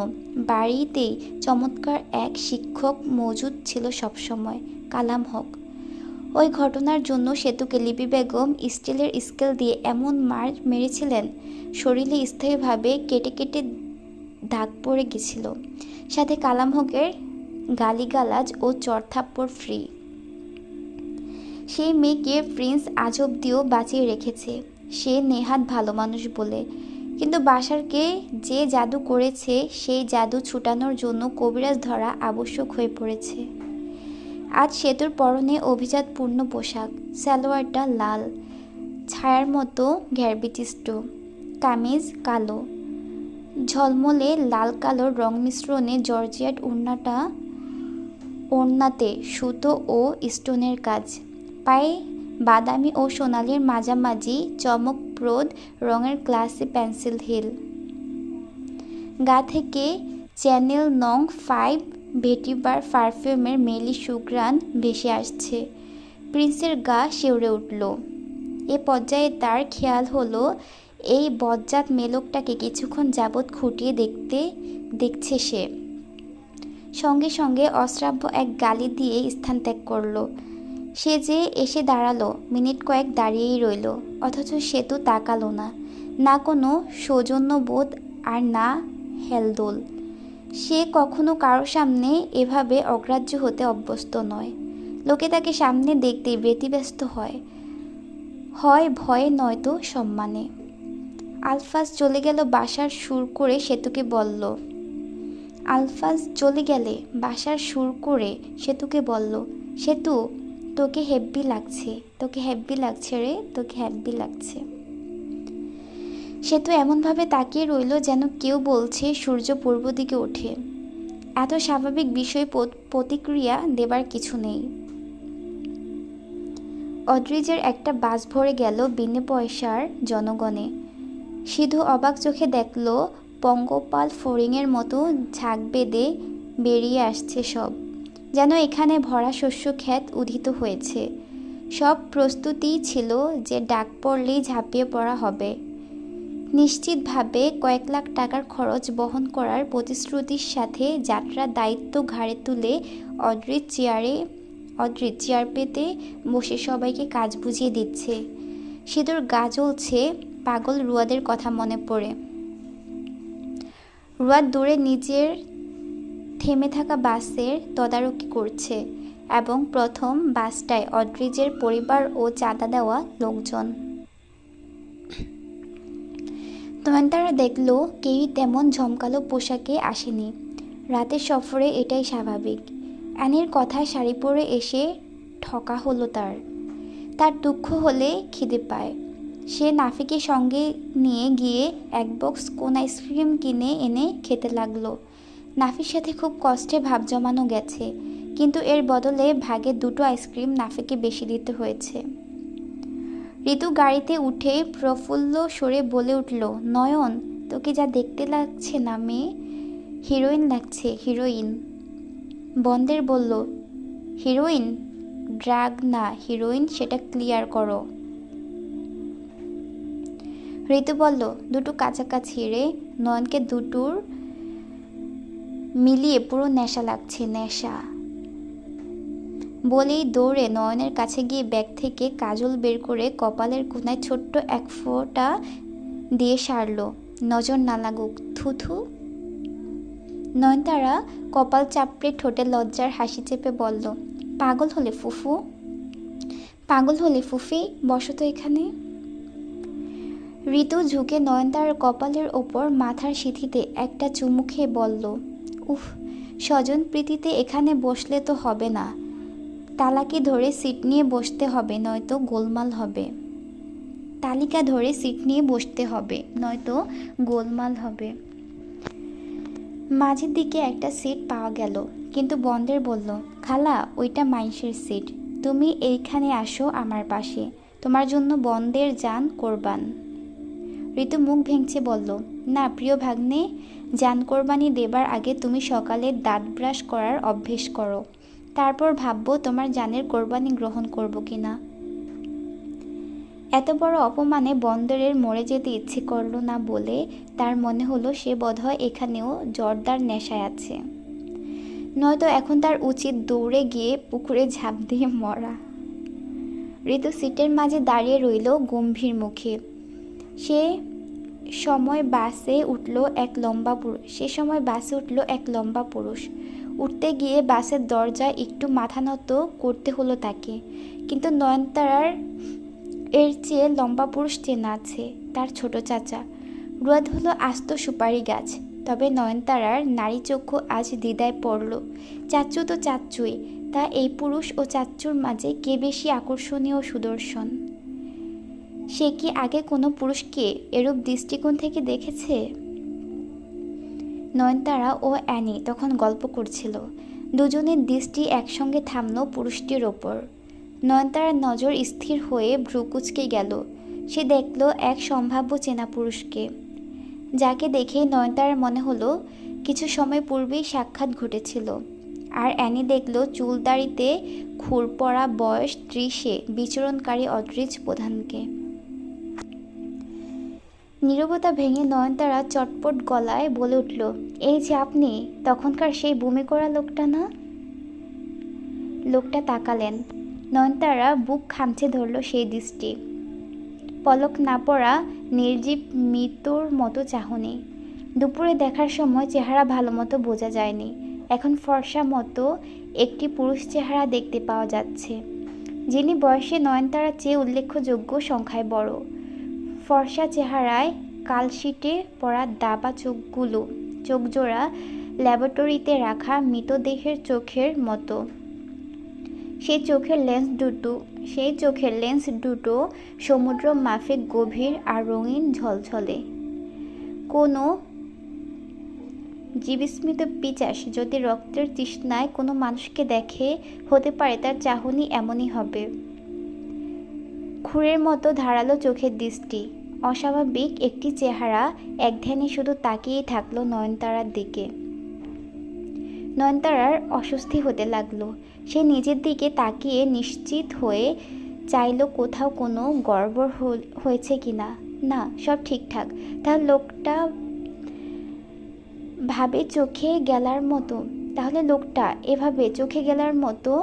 Speaker 1: বাড়িতেই চমৎকার এক শিক্ষক মজুদ ছিল সবসময়, কালাম হক। ওই ঘটনার জন্য সেতুকে লিপি বেগম স্টিলের স্কেল দিয়ে এমন মার মেরেছিলেন, শরীরে স্থায়ীভাবে কেটে কেটে দাগ পড়ে গেছিল, সাথে কালাম হকের গালিগালাজ ও চড়থাপ্পড় ফ্রি। সেই মেয়েকে প্রিন্স আজ অব্দিও বাঁচিয়ে রেখেছে, সে নেহাত ভালো মানুষ বলে। কিন্তু বাশারকে যে জাদু করেছে সেই জাদু ছুটানোর জন্য কবিরাজ ধরা আবশ্যক হয়ে পড়েছে। আজ সেতুর পরনে অভিজাতপূর্ণ পোশাক, সালোয়ারটা লাল ছায়ার মতো ঘেরবিচিষ্ট, কামিজ কালো, ঝলমলে লাল কালোর রং মিশ্রণে জর্জিয়াট ওড়নাতে সুতো ও স্টোনের কাজ, পায়ে বাদামি ও সোনালির মাঝামাঝি চমকপ্রদ রঙের ক্লাসি পেন্সিল হিল, গা থেকে চ্যানেল নং 5 ভেটিভার পারফিউমের মেলি সুঘ্রাণ ভেসে আসছে। প্রিন্সের গা শিউরে উঠল। এ পর্যায়ে তার খেয়াল হলো এই বজ্জাত মেলোকটাকে কিছুক্ষণ যাবৎ খুঁটিয়ে দেখছে সে। সঙ্গে সঙ্গে অশ্রাব্য এক গালি দিয়ে স্থান ত্যাগ করল। সে যে এসে দাঁড়ালো, মিনিট কয়েক দাঁড়িয়েই রইল, অথচ সেতু তাকালো না, না কোনো সৌজন্যবোধ আর না হেলদোল। সে কখনো কারো সামনে এভাবে অগ্রাহ্য হতে অভ্যস্ত নয়। লোকে তাকে সামনে দেখতেই ব্যতিব্যস্ত হয় ভয়ে নয়তো সম্মানে। আলফাজ চলে গেল বাসার সুর করে সেতুকে বলল, সেতু তোকে হেব্বি লাগছে রে, তোকে হেব্বি লাগছে। সেতু এমনভাবে তাকিয়ে রইল যেন কেউ বলছে সূর্য পূর্ব দিকে ওঠে। এত স্বাভাবিক বিষয়ে প্রতিক্রিয়া দেবার কিছু নেই। অদ্রিজের একটা বাস ভরে গেল বিনে পয়সার জনগণে। সিধু অবাক চোখে দেখল পঙ্গপাল ফড়িংয়ের মতো ঝাঁক বেঁধে বেরিয়ে আসছে সব, যেন এখানে ভরা শস্য ক্ষেত উদিত হয়েছে। সব প্রস্তুতিই ছিল যে ডাক পড়লেই ঝাঁপিয়ে পড়া হবে। নিশ্চিতভাবে কয়েক লাখ টাকার খরচ বহন করার প্রতিশ্রুতির সাথে যাত্রার দায়িত্ব ঘাড়ে তুলে অদ্রিজ চেয়ার পেতে বসে সবাইকে কাজ বুঝিয়ে দিচ্ছে। সিধুর গা জ্বলছে, পাগল রুয়াদের কথা মনে পড়ে। রুয়াদ দূরে নিজের থেমে থাকা বাসের তদারকি করছে এবং প্রথম বাসটায় অদ্রিজের পরিবার ও চাঁদা দেওয়া লোকজন। নয়নতারা দেখল কেউই তেমন জমকালো পোশাকে আসেনি। রাতের সফরে এটাই স্বাভাবিক। অ্যানির কথায় শাড়ি পরে এসে ঠকা হলো তার দুঃখ হলে খিদে পায়। সে নাফিকে সঙ্গে নিয়ে গিয়ে এক বক্স কোন আইসক্রিম কিনে এনে খেতে লাগলো। নাফির সাথে খুব কষ্টে ভাব জমানো গেছে, কিন্তু এর বদলে ভাগে 2টো আইসক্রিম নাফিকে বেশি দিতে হয়েছে। ঋতু গাড়িতে উঠে প্রফুল্ল স্বরে বলে উঠল, নয়ন, তোকে যা দেখতে লাগছে না মেয়ে, হিরোইন লাগছে, হিরোইন। বন্দের বলল, হিরোইন? ড্রাগ না হিরোইন, সেটা ক্লিয়ার করো। ঋতু বলল, 2টো কাছাকাছি রে। নয়নকে 2টোর মিলিয়ে পুরো নেশা লাগছে, নেশা। বলেই দৌড়ে নয়নের কাছে গিয়ে ব্যাগ থেকে কাজল বের করে কপালের কোণায় ছোট্ট এক ফোঁটা দিয়ে সারল। নজর না লাগুক, থুথু। নয়নতারা কপাল চাপড়ে ঠোঁটে লজ্জার হাসি চেপে বলল, পাগল হলে ফুফু, পাগল হলে ফুফি, বসো তো এখানে। ঋতু ঝুঁকে নয়নতারার কপালের ওপর মাথার সিঁথিতে একটা চুমু খেয়ে বলল, উফ, স্বজন প্রীতিতে এখানে বসলে তো হবে না, তালাকে ধরে সিট নিয়ে বসতে হবে, নয়তো গোলমাল হবে। তালিকা ধরে সিট নিয়ে বসতে হবে, নয়তো গোলমাল হবে। মাঝের দিকে একটা সিট পাওয়া গেল, কিন্তু বন্দের বলল, খালা, ওইটা মাইনষের সিট, তুমি এইখানে আসো আমার পাশে, তোমার জন্য বন্দের জান কোরবান। ঋতু মুখ ভেঙচে বলল, না প্রিয় ভাগ্নে, জান কোরবানি দেবার আগে তুমি সকালে দাঁত ব্রাশ করার অভ্যেস করো, তারপর ভাববো তোমার জানের কোরবানি গ্রহণ করব কিনা। এত বড় অপমানে বন্দরের মরে যেতে ইচ্ছে করল না বলে তার মনে হলো সে বোধহয় এখানেও জর্দার নেশায় আছে, নয়তো এখন তার উচিত দৌড়ে গিয়ে পুকুরে ঝাঁপ দিয়ে মরা। ঋতু সিটের মাঝে দাঁড়িয়ে রইল গম্ভীর মুখে। সে সময় বাসে উঠল এক লম্বা পুরুষ। উঠতে গিয়ে বাসের দরজায় একটু মাথা নত করতে হলো তাকে, কিন্তু নয়নতারার এর চেয়ে লম্বা পুরুষ চেনা আছে, তার ছোট চাচা। রুয়াদ হলো আস্ত সুপারি গাছ, তবে নয়নতারার নারী চক্ষু আজ দ্বিধায় পড়ল। চাচ্চু তো চাচ্চুই, তা এই পুরুষ ও চাচ্চুর মাঝে কে বেশি আকর্ষণীয় ও সুদর্শন? সে কি আগে কোনো পুরুষকে এরূপ দৃষ্টিকোণ থেকে দেখেছে? নয়নতারা ও অ্যানি তখন গল্প করছিল। দুজনের দৃষ্টি একসঙ্গে থামল পুরুষটির ওপর। নয়নতারার নজর স্থির হয়ে ভ্রু কুঁচকে গেল। সে দেখল এক সম্ভাব্য চেনা পুরুষকে, যাকে দেখে নয়নতারার মনে হলো কিছু সময় পূর্বেই সাক্ষাৎ ঘটেছিল। আর অ্যানি দেখল চুলদাড়িতে খুর পড়া বয়স 30-এ বিচরণকারী অদ্রিজ প্রধানকে। নীরবতা ভেঙে নয়নতারা চটপট গলায় বলে উঠল, এই যে আপনি, তখনকার সেই বমি করা লোকটা না? লোকটা তাকালেন। নয়নতারা বুক খামচে ধরল সেই দৃষ্টি। পলক না পড়া নির্জীব মৃত্যুর মতো চাহনি। দুপুরে দেখার সময় চেহারা ভালো মতো বোঝা যায়নি, এখন ফর্সা মতো একটি পুরুষ চেহারা দেখতে পাওয়া যাচ্ছে, যিনি বয়সে নয়নতারার চেয়ে উল্লেখযোগ্য সংখ্যায় বড়। ফর্সা চেহারায় কালশিটে পড়া দাবা চোখজোড়া ল্যাবরেটরিতে রাখা মৃতদেহের চোখের মতো। সেই চোখের লেন্স দুটো সমুদ্র মাফিক গভীর আর রঙিন ঝলঝলে। কোনো জীবস্মৃত পিচাস যদি রক্তের তৃষ্ণায় কোনো মানুষকে দেখে, হতে পারে তার চাহনি এমনই হবে। খুরের মতো ধারালো চোখের দৃষ্টি, অস্বাভাবিক একটি চেহারা একধ্যানে শুধু তাকিয়েই থাকলো নয়নতারার দিকে। নয়নতারার অস্বস্তি হতে লাগলো। সে নিজের দিকে তাকিয়ে নিশ্চিত হয়ে চাইল কোথাও কোনো গড়বড় হয়েছে কিনা। না, সব ঠিকঠাক। তাহলে লোকটা এভাবে চোখে গেলার মতো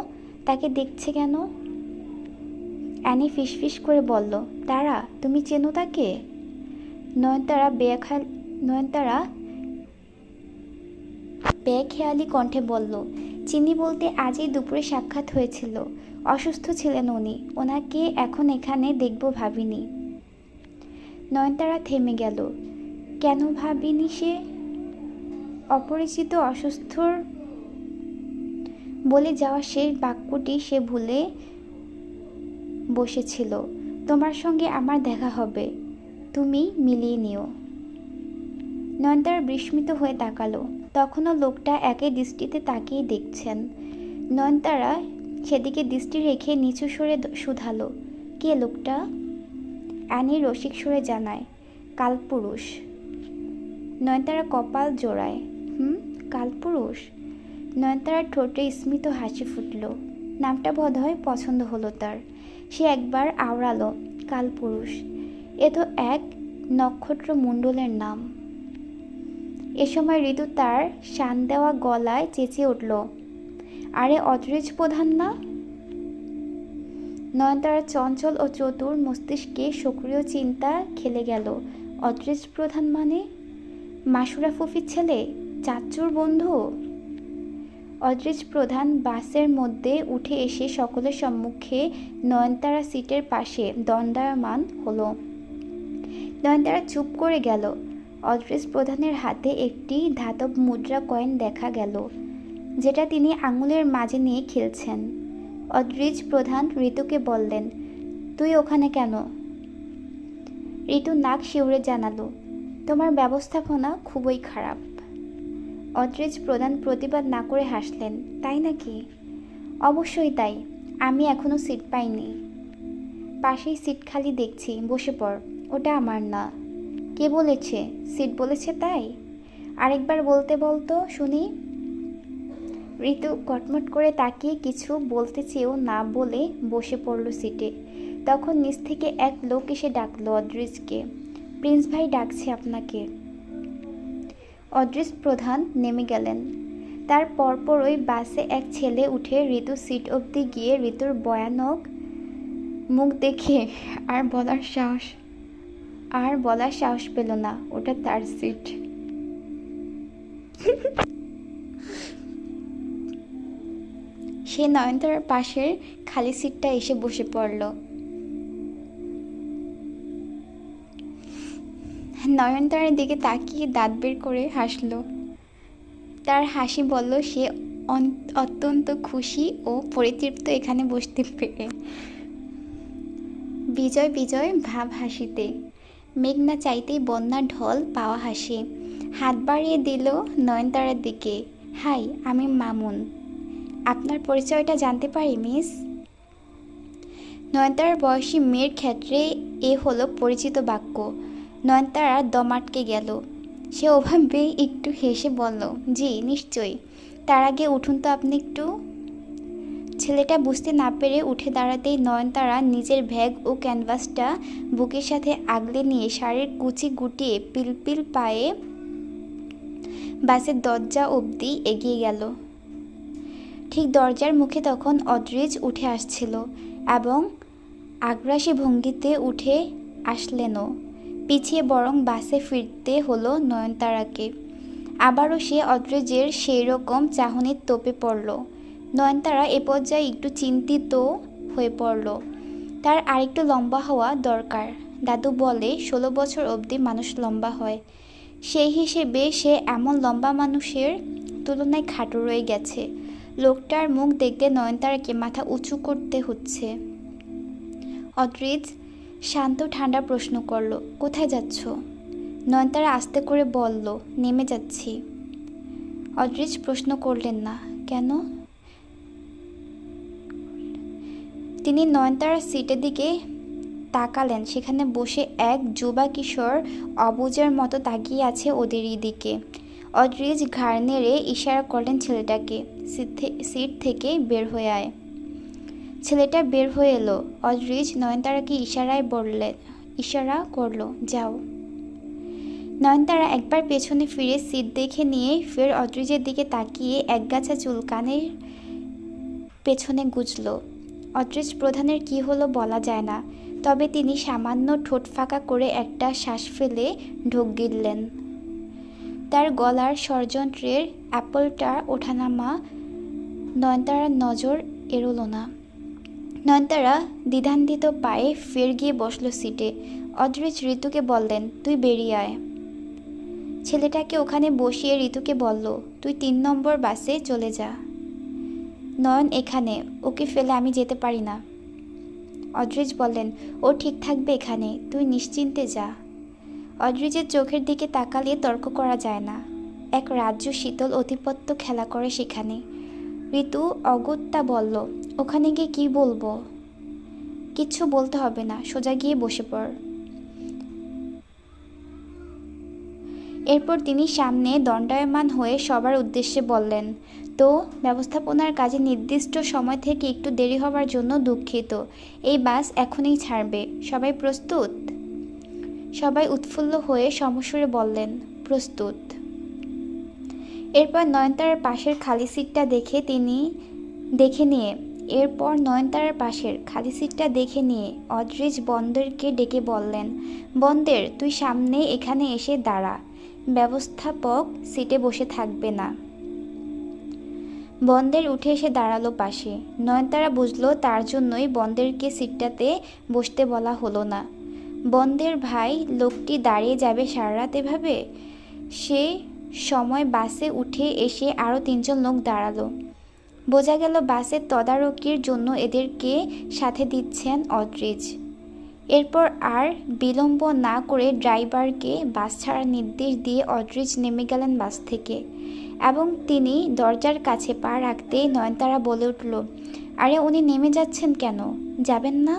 Speaker 1: তাকে দেখছে কেন? অ্যানি ফিসফিস করে বলল, তারা, তুমি চেনো তাকে? নয়নতারা বেখেয়ালি কণ্ঠে বলল, চিনি বলতে আজই দুপুরে সাক্ষাৎ হয়েছিল। অসুস্থ ছিলেন উনি, ওনাকে এখন এখানে দেখব ভাবিনি। নয়নতারা থেমে গেল। কেন ভাবিনি সে? অপরিচিত অসুস্থর বলে যাওয়া শেষ বাক্যটি সে ভুলে বসেছিল। তোমার সঙ্গে আমার দেখা হবে, তুমি মিলিয়ে নিও। নয়নতারা বিস্মিত হয়ে তাকালো। তখনও লোকটা একই দৃষ্টিতে তাকিয়ে দেখছেন। নয়নতারা সেদিকে দৃষ্টি রেখে নিচু স্বরে শুধালো, কে লোকটা? অ্যানি রসিক স্বরে জানায়, কালপুরুষ। নয়নতারা কপাল জোড়ায়, কালপুরুষ? নয়নতারার ঠোঁটে স্মিত হাসি ফুটল। নামটা বোধহয় পছন্দ হলো তার। সে একবার আওড়ালো, কালপুরুষ, এ তো এক নক্ষত্রমণ্ডলের নাম। এ সময় ঋতু তার শান দেওয়া গলায় চেঁচিয়ে উঠল, আরে অদ্রিজ প্রধান না? নয়নতারার চঞ্চল ও চতুর মস্তিষ্কে সক্রিয় চিন্তা খেলে গেল। অদ্রিজ প্রধান মানে মাসুরা ফুফির ছেলে, চাচ্চুর বন্ধু। অদ্রিজ প্রধান বাসের মধ্যে উঠে এসে সকলের সম্মুখে নয়নতারা সিটের পাশে দণ্ডায়মান হলো। নয়নতারা চুপ করে গেল। অদ্রিজ প্রধানের হাতে একটি ধাতব মুদ্রা কয়েন দেখা গেল, যেটা তিনি আঙুলের মাঝে নিয়ে খেলছেন। অদ্রিজ প্রধান ঋতুকে বললেন, তুই ওখানে কেন? ঋতু নাক শিউরে জানালো, তোমার ব্যবস্থাপনা খুবই খারাপ। অদ্রিজ প্রধান প্রতিবাদ না করে হাসলেন, তাই নাকি? অবশ্যই তাই, আমি এখনো সিট পাইনি। পাশেই সিট খালি দেখছি, বসে পড়। ওটা আমার না। কে বলেছে? সিট বলেছে তাই? আরেকবার বলতে বলতো শুনি। ঋতু কটমট করে তাকিয়ে কিছু বলতে চেয়েও না বলে বসে পড়ল সিটে। তখন নিচ থেকে এক লোক এসে ডাকলো অদ্রিজকে, প্রিন্স ভাই ডাকছে আপনাকে। অদ্রিজ প্রধান নেমে গেলেন। তার পরপরই বাসে এক ছেলে উঠে ঋতুর সিট অবধি গিয়ে ঋতুর ভয়ানক মুখ দেখে আর বলার সাহস পেল না ওটা তার সিট। সে নয়নতারার পাশের খালি সিটটা এসে বসে পড়ল। নয়নতারার দিকে তাকিয়ে দাঁত বের করে হাসল। তার হাসি বলল সে অত্যন্ত খুশি ও পরিতৃপ্ত এখানে বসতে পেরে। বিজয় বিজয় ভাব হাসিতে, মেঘ না চাইতেই বন্যার ঢল পাওয়া হাসি। হাত বাড়িয়ে দিল নয়নতারার দিকে, হাই, আমি মামুন। আপনার পরিচয়টা জানতে পারি মিস? নয়নতারার বয়সী মেয়ের ক্ষেত্রে এ হলো পরিচিত বাক্য। নয়নতারা দম আটকে গেল। সে ওভাবে একটু হেসে বলল, জি নিশ্চয়ই। তার আগে উঠুন তো আপনি একটু। ছেলেটা বুঝতে না পেরে উঠে দাঁড়াতেই নয়নতারা নিজের ব্যাগ ও ক্যানভাসটা বুকের সাথে আগলে নিয়ে শাড়ির কুচি গুটিয়ে পিলপিল পায়ে বাসের দরজা অবধি এগিয়ে গেল। ঠিক দরজার মুখে তখন অদ্রিজ উঠে আসছিল এবং আগ্রাসী ভঙ্গিতে উঠে আসলেনও। পিছিয়ে বরং বাসে ফিরতে হলো নয়নতারাকে। আবারও সে অদ্রিজের সেই রকম চাহনির তোপে পড়ল। নয়নতারা এ পর্যায়ে একটু চিন্তিত হয়ে পড়ল। তার আরেকটু লম্বা হওয়া দরকার। দাদু বলে 16 বছর অবধি মানুষ লম্বা হয়। সেই হিসেবে সে এমন লম্বা মানুষের তুলনায় খাটো রয়ে গেছে। লোকটার মুখ দেখতে নয়নতারাকে মাথা উঁচু করতে হচ্ছে। অদ্রিজ শান্ত ঠান্ডা প্রশ্ন করল, কোথায় যাচ্ছ? নয়নতারা আস্তে করে বলল, নেমে যাচ্ছি। অদ্রিজ প্রশ্ন করলেন না, কেন? তিনি নয়নতারার সিটের দিকে তাকালেন। সেখানে বসে এক যুবা কিশোর অবুঝের মতো তাকিয়ে আছে ওদেরই দিকে। অদ্রিজ ঘাড় নেড়ে ইশারা করলেন ছেলেটাকে, সিট থেকে বের হয়ে আয়। ছেলেটা বের হয়ে এলো। অদ্রিজ নয়নতারাকে ইশারা করলো, যাও। নয়নতারা একবার পেছনে ফিরে সিট দেখে নিয়ে ফের অদ্রিজের দিকে তাকিয়ে একগাছা চুল কানের পেছনে গুজল। অদ্রিজ প্রধানের কি হলো বলা যায় না, তবে তিনি সামান্য ঠোঁট ফাঁকা করে একটা শ্বাস ফেলে ঢোক গিললেন। তার গলার ষড়যন্ত্রের অ্যাপলটা ওঠানামা নয়নতারার নজর এড়োল না। নয়নতারা দ্বিধান্বিত পায়ে ফের গিয়ে বসল সিটে। অদ্রিজ ঋতুকে বললেন, তুই বেরিয়ে আয়। ছেলেটাকে ওখানে বসিয়ে ঋতুকে বলল, তুই 3 নম্বর বাসে চলে যা। নয়ন এখানে, ওকে ফেলে আমি যেতে পারি না। অদ্রিজ বললেন, ও ঠিক থাকবে এখানে, তুই নিশ্চিন্তে যা। অদ্রিজের চোখের দিকে তাকালে তর্ক করা যায় না। এক রাজ্য শীতল আধিপত্য খেলা করে সেখানে। ঋতু অগত্যা বলল, ওখানে গিয়ে কি বলবো? কিচ্ছু বলতে হবে না, সোজা গিয়ে বসে পড়। এরপর তিনি সামনে দণ্ডায়মান হয়ে সবার উদ্দেশ্যে বললেন, তো ব্যবস্থাপনার কাজে নির্দিষ্ট সময় থেকে একটু দেরি হবার জন্য দুঃখিত। এই বাস এখনই ছাড়বে। সবাই প্রস্তুত? সবাই উৎফুল্ল হয়ে সমস্বরে বললেন, প্রস্তুত। এরপর নয়নতারার পাশের খালি সিটটা দেখে নিয়ে এরপর নয়নতারার পাশের খালি সিটটা দেখে নিয়ে অদ্রিজ বন্দেরকে ডেকে বললেন, বন্দের, তুই সামনে এখানে এসে দাঁড়া, ব্যবস্থাপক সিটে বসে থাকবে না। বন্দের উঠে এসে দাঁড়ালো পাশে। নয়নতারা বুঝলো তার জন্যই বন্দেরকে সিটটাতে বসতে বলা হলো না। বন্দের ভাই লোকটি দাঁড়িয়ে যাবে সারা রাত এভাবে? সে সময় বাসে উঠে এসে আরও 3জন লোক দাঁড়ালো। বোঝা গেল বাসের তদারকির জন্য এদেরকে সাথে দিচ্ছেন অদ্রিজ। এরপর আর বিলম্ব না করে ড্রাইভারকে বাস ছাড়ার নির্দেশ দিয়ে অদ্রিজ নেমে গেলেন বাস থেকে এবং তিনি দরজার কাছে পা রাখতেই নয়নতারা বলে উঠল, আরে উনি নেমে যাচ্ছেন কেন, যাবেন না?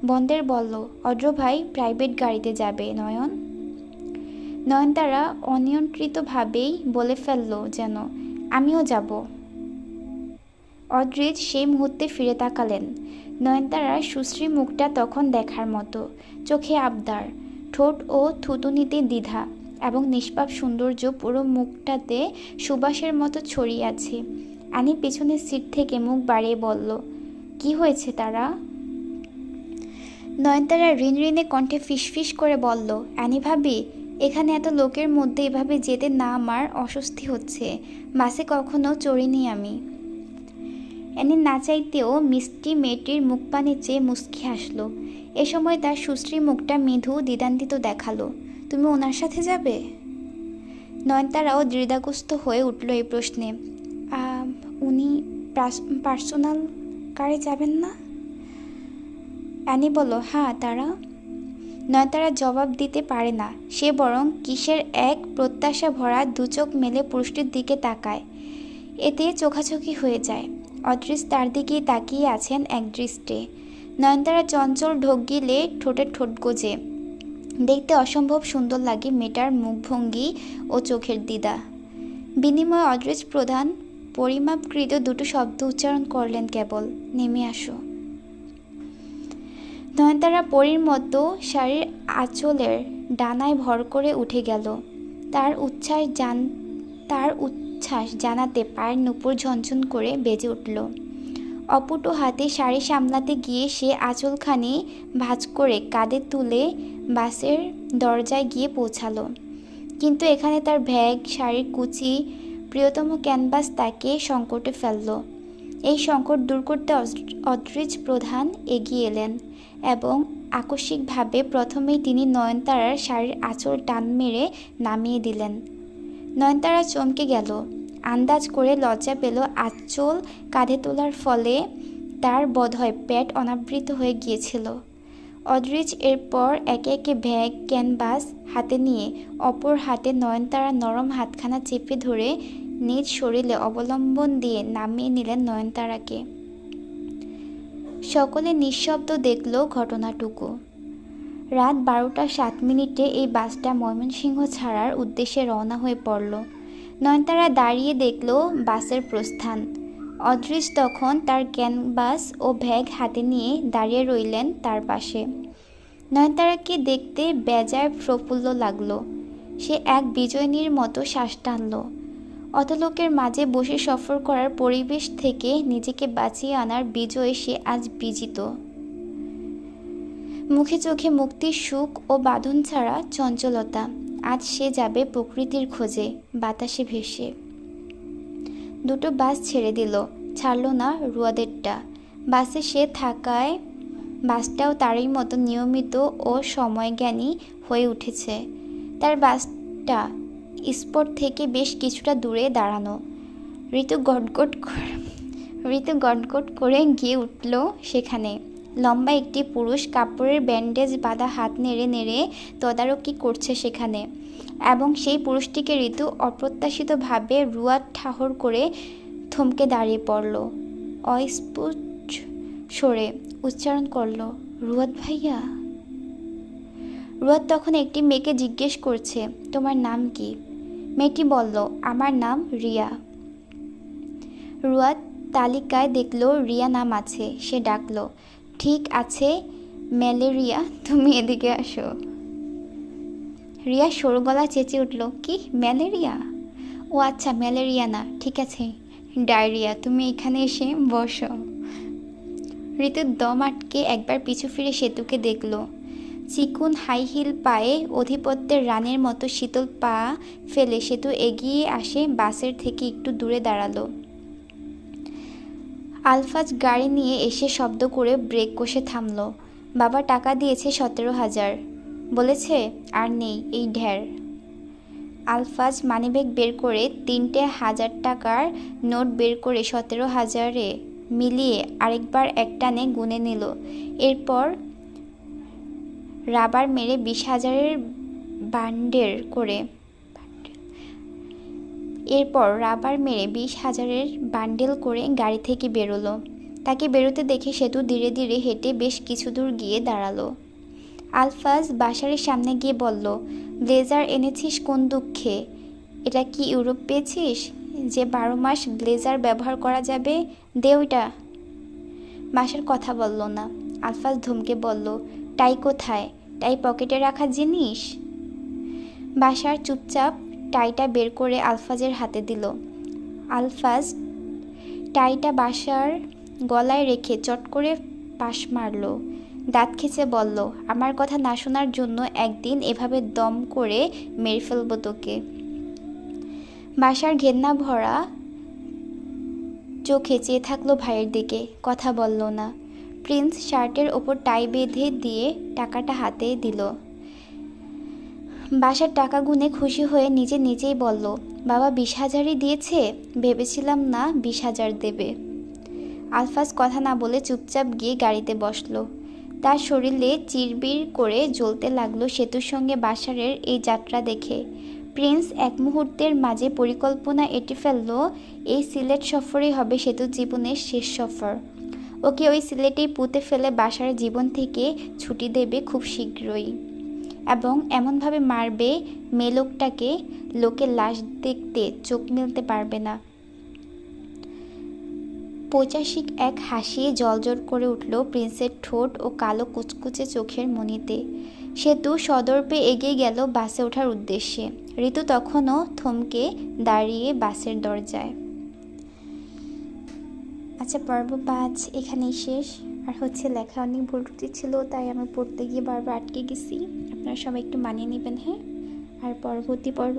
Speaker 1: বন্দের বলল, অদ্র ভাই প্রাইভেট গাড়িতে যাবে নয়ন। নয়নতারা অনিয়ন্ত্রিতভাবেই বলে ফেলল যেন, আমিও যাব। অদ্রিজ সেই মুহূর্তে ফিরে তাকালেন। নয়নতারার সুশ্রী মুখটা তখন দেখার মতো, চোখে আবদার, ঠোঁট ও থুতুনিতে দ্বিধা এবং নিষ্পাপ সৌন্দর্য পুরো মুখটাতে সুবাসের মতো ছড়িয়ে আছে। আনি পেছনের সিট থেকে মুখ বাড়িয়ে বলল, কি হয়েছে তারা? নয়নতারা ঋণঋণে কণ্ঠে ফিসফিস করে বলল, অ্যানি ভাবি, এখানে এত লোকের মধ্যে এভাবে যেতে না আমার অস্বস্তি হচ্ছে, বাসে কখনো চড়িনি আমি। অ্যানি না চাইতেও মিষ্টি মেয়েটির মুখ পানে চেয়ে মুচকি হাসলো। এ সময় তার সুশ্রী মুখটা মৃদু দ্বিধান্বিত দেখালো, তুমি ওনার সাথে যাবে? নয়নতারাও দ্বিধাগ্রস্ত হয়ে উঠল এই প্রশ্নে। উনি পার্সোনাল কারে যাবেন না? অ্যানি বলল, হ্যাঁ তারা। নয়নতারা জবাব দিতে পারে না, সে বরং কিসের এক প্রত্যাশা ভরা দুচোখ মেলে পুরুষটির দিকে তাকায়। এতে চোখাচোখি হয়ে যায়। অদ্রিজ তার দিকেই তাকিয়ে আছেন একদৃষ্টে। নয়নতারা চঞ্চল ঢোক গিলে ঠোঁটে ঠোঁট গজে। দেখতে অসম্ভব সুন্দর লাগে মেয়েটার মুখভঙ্গি ও চোখের দিদা। বিনিময়ে অদ্রিজ প্রধান পরিমাপকৃত দুটো শব্দ উচ্চারণ করলেন কেবল, নেমে আসো। নয়নতারা পরীর মতো শাড়ির আঁচলের ডানায় ভর করে উঠে গেল। তার উচ্ছ্বাস জানাতে পায়ের নুপুর ঝনঝন করে বেজে উঠল। অপুটো হাতে শাড়ি সামলাতে গিয়ে সে আঁচলখানি ভাঁজ করে কাঁধে তুলে বাসের দরজায় গিয়ে পৌঁছালো। কিন্তু এখানে তার ব্যাগ, শাড়ির কুচি, প্রিয়তম ক্যানভাস তাকে সংকটে ফেলল। এই সংকট দূর করতে অদ্রিজ প্রধান এগিয়ে এলেন এবং আকস্মিকভাবে প্রথমেই তিনি নয়নতারার শাড়ির আঁচল টান মেরে নামিয়ে দিলেন। নয়নতারা চমকে গেল। আন্দাজ করে লজ্জা পেল আঁচল কাঁধে তোলার ফলে তার বোধহয় পেট অনাবৃত হয়ে গিয়েছিল। অদ্রিজ এরপর একে একে ব্যাগ, ক্যানভাস হাতে নিয়ে অপর হাতে নয়নতারার নরম হাতখানা চেপে ধরে নিজ শরীরে অবলম্বন দিয়ে নামিয়ে নিলেন নয়নতারাকে। সকলে নিঃশব্দ দেখল ঘটনাটুকু। রাত 12টা 7 এই বাসটা ময়মনসিংহ ছাড়ার উদ্দেশ্যে রওনা হয়ে পড়ল। নয়নতারা দাঁড়িয়ে দেখল বাসের প্রস্থান। অদ্রিজ তখন তার ক্যানভাস ও ব্যাগ হাতে নিয়ে দাঁড়িয়ে রইলেন তার পাশে। নয়নতারাকে দেখতে বেজায় প্রফুল্ল লাগলো। সে এক বিজয়িনীর মতো শ্বাস টানল। অত লোকের মাঝে বসে সফর করার পরিবেশ থেকে নিজেকে বাঁচিয়ে আনার বিজয়ে সে আজ বিজিত। মুখে চোখে মুক্তির সুখ ও বাঁধন ছাড়া চঞ্চলতা। আজ সে যাবে প্রকৃতির খোঁজে, বাতাসে ভেসে। দুটো বাস ছেড়ে দিল, ছাড়ল না রুয়াদেরটা। বাসে সে থাকায় বাসটাও তারই মতো নিয়মিত ও সময়জ্ঞানী হয়ে উঠেছে। তার বাসটা স্পট থেকে বেশ কিছুটা দূরে দাঁড়ানো। ঋতু গটগট করে গিয়ে উঠল সেখানে। লম্বা একটি পুরুষ কাপড়ের ব্যান্ডেজ বাঁধা হাত নেড়ে নেড়ে তদারকি করছে সেখানে, এবং সেই পুরুষটিকে ঋতু অপ্রত্যাশিতভাবে রুয়াদ ঠাহর করে থমকে দাঁড়িয়ে পড়ল। অস্ফুট স্বরে উচ্চারণ করল, রুয়াদ ভাইয়া। রুয়াদ তখন একটি মেয়েকে জিজ্ঞেস করছে, তোমার নাম কি? মেয়েটি বলল, আমার নাম রিয়া। রুয়াদ তালিকায় দেখল রিয়া নাম আছে। সে ডাকল, ঠিক আছে ম্যালেরিয়া, তুমি এদিকে আসো। রিয়া সরু গলা চেঁচিয়ে উঠল, কি ম্যালেরিয়া? ও আচ্ছা, ম্যালেরিয়া না, ঠিক আছে ডায়রিয়া, তুমি এখানে এসে বসো। ঋতুর দম আটকে একবার পিছু ফিরে সেতুকে দেখল। চিকুন হাই হিল পায়ে অধিপত্যের রানের মতো শীতল পা ফেলে সেতু এগিয়ে আসে বাসের থেকে একটু দূরে দাঁড়ালো। আলফাজ গাড়ি নিয়ে এসে শব্দ করে ব্রেক কষে থামল। বাবা টাকা দিয়েছে 17,000, বলেছে আর নেই এই ঢের। আলফাজ মানিব্যাগ বের করে 3টে 1000 টাকার নোট বের করে 17,000-এ মিলিয়ে আরেকবার একটানে গুনে নিল। এরপর রাবার মেরে 20,000-এর বান্ডেল করে গাড়ি থেকে বেরোলো। তাকে বেরোতে দেখে সেতু ধীরে ধীরে হেঁটে বেশ কিছু দূর গিয়ে দাঁড়ালো। আলফাজ বাসারের সামনে গিয়ে বলল, ব্লেজার এনেছিস কোন দুঃখে? এটা কি ইউরোপ পেয়েছিস যে 12 মাস ব্লেজার ব্যবহার করা যাবে? দে ওইটা। বাসার কথা বলল না। আলফাজ ধমকে বলল, টাই কোথায়? টাই পকেটে রাখা জিনিস। বাসার চুপচাপ টাইটা বের করে আলফাজের হাতে দিল। আলফাজ টাইটা বাসার গলায় রেখে চট করে পাশ মারল। দাঁত খেঁচে বলল, আমার কথা না শোনার জন্য একদিন এভাবে দম করে মেরে ফেলবো তোকে। বাসার ঘেন্না ভরা চোখে চেয়ে থাকলো ভাইয়ের দিকে, কথা বলল না। প্রিন্স শার্টের ওপর টাই বেঁধে দিয়ে টাকাটা হাতে দিল। বাসার টাকা গুনে খুশি হয়ে নিজেই বলল, বাবা 20,000-ই দিয়েছে, ভেবেছিলাম না 20,000 দেবে। আলফাজ কথা না বলে চুপচাপ গিয়ে গাড়িতে বসলো। তার শরীরে চিরবির করে জ্বলতে লাগলো সেতুর সঙ্গে বাসারের এই যাত্রা দেখে। প্রিন্স এক মুহূর্তের মাঝে পরিকল্পনা এঁটে ফেলল, এই সিলেট সফরই হবে সেতুর জীবনের শেষ সফর। ওকে ওই সিলেটেই পুঁতে ফেলে বাসার জীবন থেকে ছুটি দেবে খুব শীঘ্রই, এবং এমনভাবে মারবে মেয়ে লোকটাকে লোকের লাশ দেখতে চোখ মেলতে পারবে না। পৈশাচিক এক হাসি জলজল করে উঠল প্রিন্সের ঠোঁট ও কালো কুচকুচে চোখের মণিতে। সেতু সদর্পে এগিয়ে গেল বাসে ওঠার উদ্দেশ্যে। ঋতু তখনও থমকে দাঁড়িয়ে বাসের দরজায়। আচ্ছা, পর্ব 5 এখানেই শেষ। আর লেখা অনেক ভুল ত্রুটি ছিল, তাই আমি পড়তে গিয়ে বারবার আটকে গেছি। আপনারা সবাই একটু মানিয়ে নেবেন, হ্যাঁ। আর পরবর্তী পর্ব